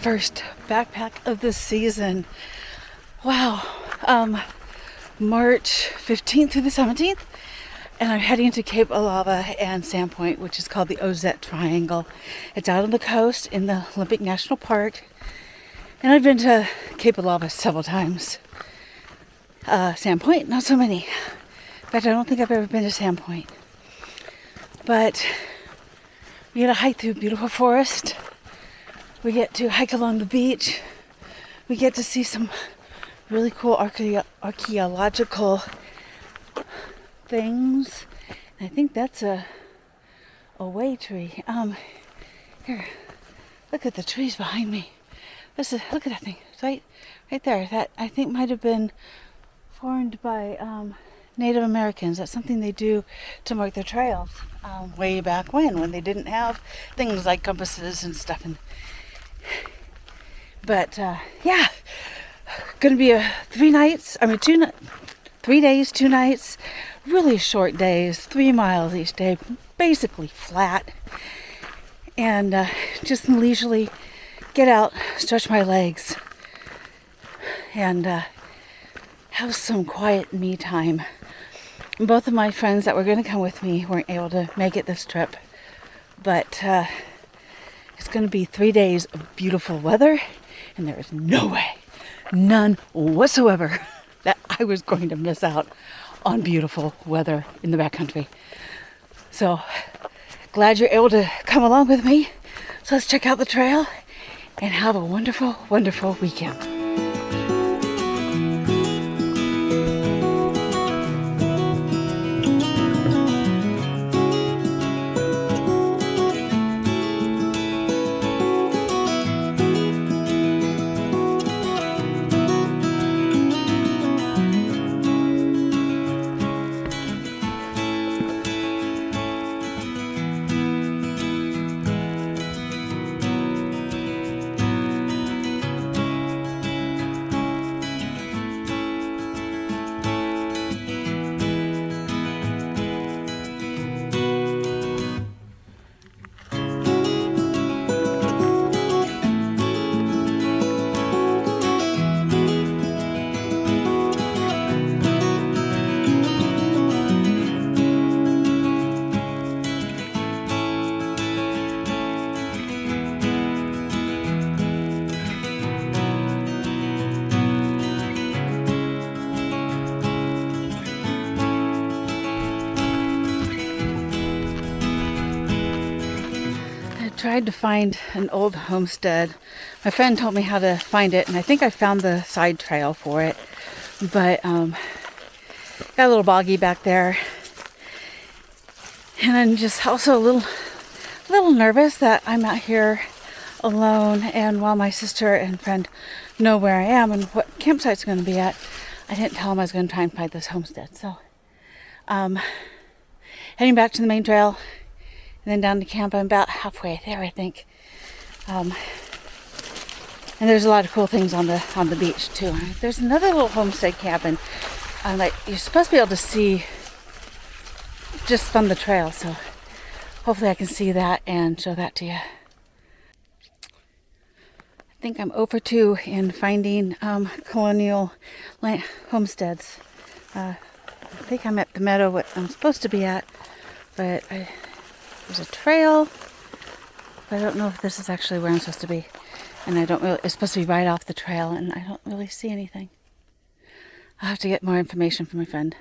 first backpack of the season. Wow. March 15th through the 17th. And I'm heading to Cape Alava and Sandpoint, which is called the Ozette Triangle. It's out on the coast in the Olympic National Park. And I've been to Cape Alava several times. Sandpoint, not so many. In fact, I don't think I've ever been to Sandpoint. But we get to hike through a beautiful forest. We get to hike along the beach. We get to see some really cool archaeological things. And I think that's a way tree. Here, look at the trees behind me. Look at that thing. It's right there. That I think might have been formed by Native Americans. That's something they do to mark their trails way back when they didn't have things like compasses and stuff. But yeah, gonna be 3 days, 2 nights, really short days, 3 miles each day, basically flat, and just leisurely get out, stretch my legs, and have some quiet me time. Both of my friends that were going to come with me weren't able to make it this trip, but it's going to be 3 days of beautiful weather, and there is no way, none whatsoever, that I was going to miss out on beautiful weather in the backcountry. So glad you're able to come along with me. So let's check out the trail and have a wonderful, wonderful weekend. Tried to find an old homestead. My friend told me how to find it, and I think I found the side trail for it, but got a little boggy back there, and I'm just also a little nervous that I'm out here alone, and while my sister and friend know where I am and what campsite's going to be at, I didn't tell them I was going to try and find this homestead. So heading back to the main trail and then down to camp. I'm about halfway there, I think. And there's a lot of cool things on the beach too. There's another little homestead cabin that you're supposed to be able to see just from the trail. So hopefully I can see that and show that to you. I think I'm over 2 in finding colonial homesteads. I think I'm at the meadow what I'm supposed to be at, but there's a trail, but I don't know if this is actually where I'm supposed to be. And it's supposed to be right off the trail, and I don't really see anything. I'll have to get more information from my friend.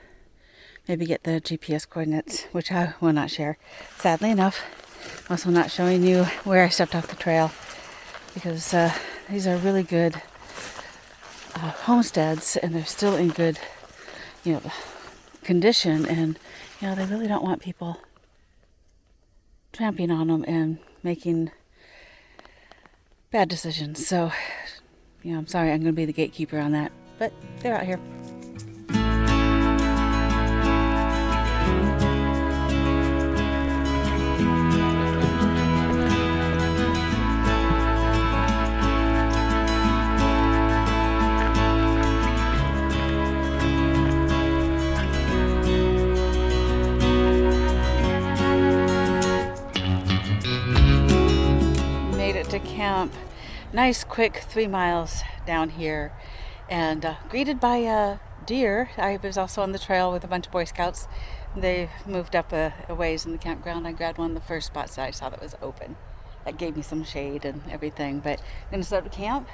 Maybe get the GPS coordinates, which I will not share. Sadly enough, I'm also not showing you where I stepped off the trail, because these are really good homesteads, and they're still in good, condition, and they really don't want people tramping on them and making bad decisions. So, I'm sorry, I'm going to be the gatekeeper on that, but they're out here. To camp Nice quick 3 miles down here, and greeted by a deer. I was also on the trail with a bunch of Boy Scouts. They moved up a ways in the campground. I grabbed one of the first spots that I saw that was open. That gave me some shade and everything. But I'm going to set up camp,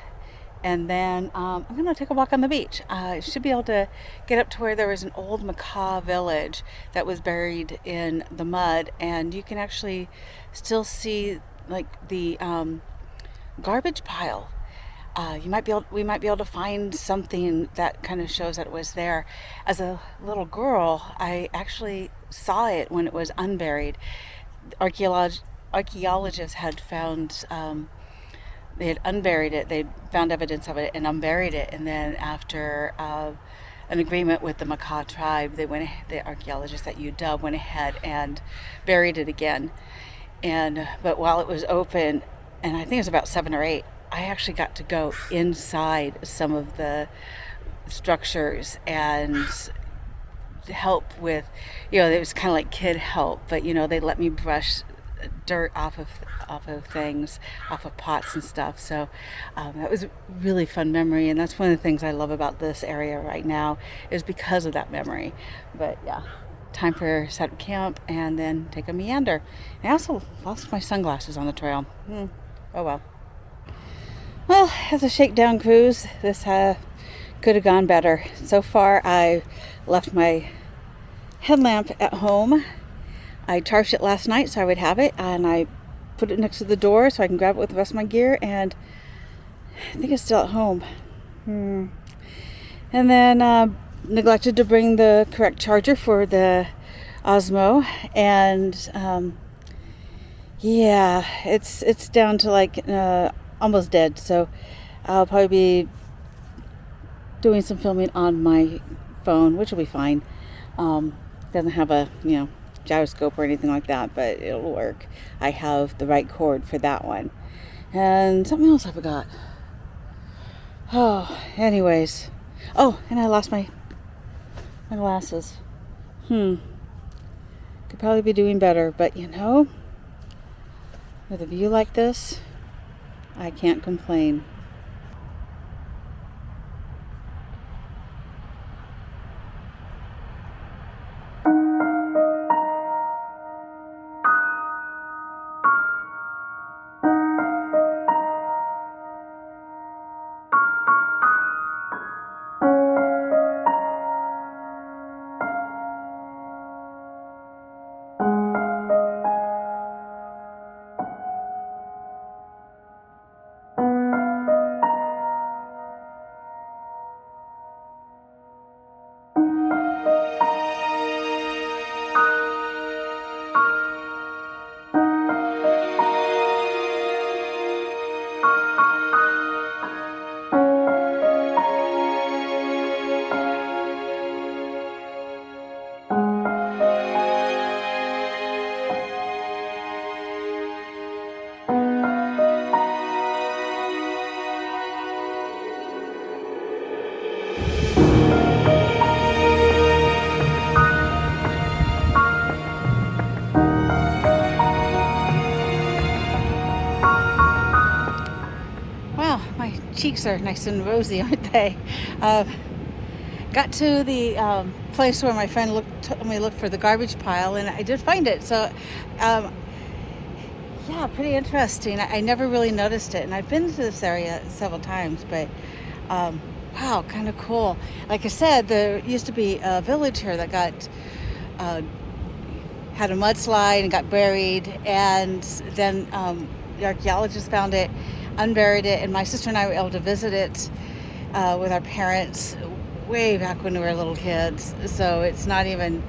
and then I'm going to take a walk on the beach. I should be able to get up to where there was an old Makah village that was buried in the mud, and you can actually still see like the garbage pile. We might be able to find something that kind of shows that it was there. As a little girl, I actually saw it when it was unburied. Archaeologists had found, they had unburied it. They found evidence of it and unburied it. And then after an agreement with the Makah tribe, the archaeologists at UW went ahead and buried it again. But while it was open, and I think it was about 7 or 8, I actually got to go inside some of the structures and help with, it was kind of like kid help, but they let me brush dirt off of things, off of pots and stuff. So that was a really fun memory, and that's one of the things I love about this area right now is because of that memory. But yeah, time for set up camp and then take a meander. I also lost my sunglasses on the trail. Oh well. Well, as a shakedown cruise, this could have gone better. So far, I left my headlamp at home. I charged it last night so I would have it, and I put it next to the door so I can grab it with the rest of my gear, and I think it's still at home. And then neglected to bring the correct charger for the Osmo, and yeah, it's down to like almost dead, so I'll probably be doing some filming on my phone, which will be fine. Doesn't have a gyroscope or anything like that, but it'll work. I have the right cord for that one. And something else I forgot. Anyways. And I lost my glasses. Could probably be doing better, but with a view like this, I can't complain. Wow, my cheeks are nice and rosy, aren't they? Got to the place where my friend told me to look for the garbage pile, and I did find it. So, yeah, pretty interesting. I never really noticed it, and I've been to this area several times, but wow, kind of cool. Like I said, there used to be a village here that had a mudslide and got buried, and then the archaeologists found it, unburied it, and my sister and I were able to visit it with our parents way back when we were little kids. So it's not even,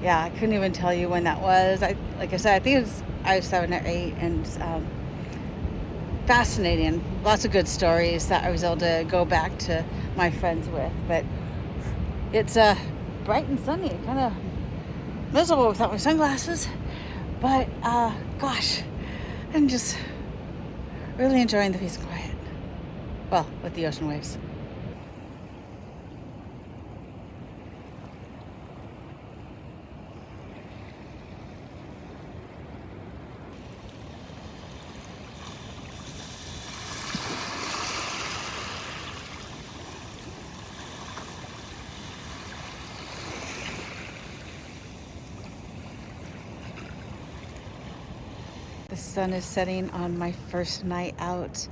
I couldn't even tell you when that was. Like I said, I think I was 7 or 8, and fascinating. Lots of good stories that I was able to go back to my friends with. But it's bright and sunny, kind of miserable without my sunglasses. But gosh, I'm just really enjoying the peace and quiet. Well, with the ocean waves. The sun is setting on my first night out.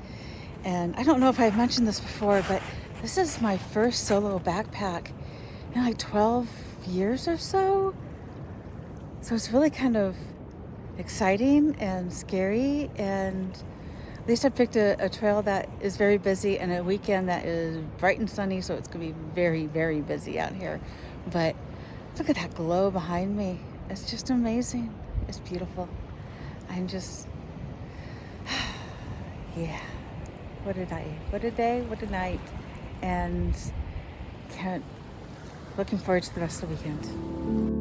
And I don't know if I've mentioned this before, but this is my first solo backpack in like 12 years or so. So it's really kind of exciting and scary. And at least I picked a trail that is very busy and a weekend that is bright and sunny. So it's going to be very, very busy out here. But look at that glow behind me. It's just amazing. It's beautiful. I'm just, yeah, what a night, what a day, what a night. And looking forward to the rest of the weekend.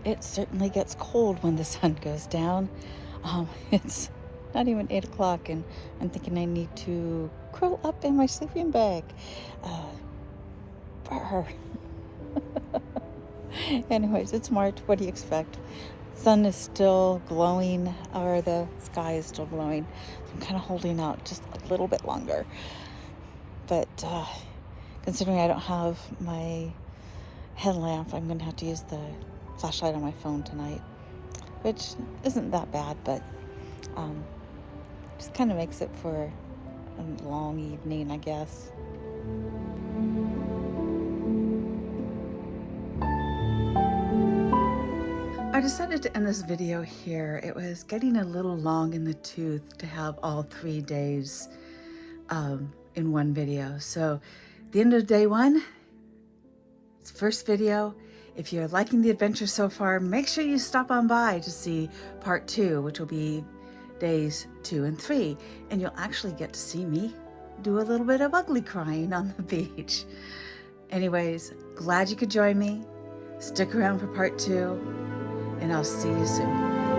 It certainly gets cold when the sun goes down. It's not even 8 o'clock and I'm thinking I need to curl up in my sleeping bag. Brr. Anyways, it's March. What do you expect? Sun is still glowing, or the sky is still glowing. So I'm kind of holding out just a little bit longer. But considering I don't have my headlamp, I'm going to have to use the flashlight on my phone tonight, which isn't that bad, but just kind of makes it for a long evening, I guess. I decided to end this video here. It was getting a little long in the tooth to have all 3 days in one video. So the end of day one, it's the first video. If you're liking the adventure so far, make sure you stop on by to see part 2, which will be days 2 and 3. And you'll actually get to see me do a little bit of ugly crying on the beach. Anyways, glad you could join me. Stick around for part 2, and I'll see you soon.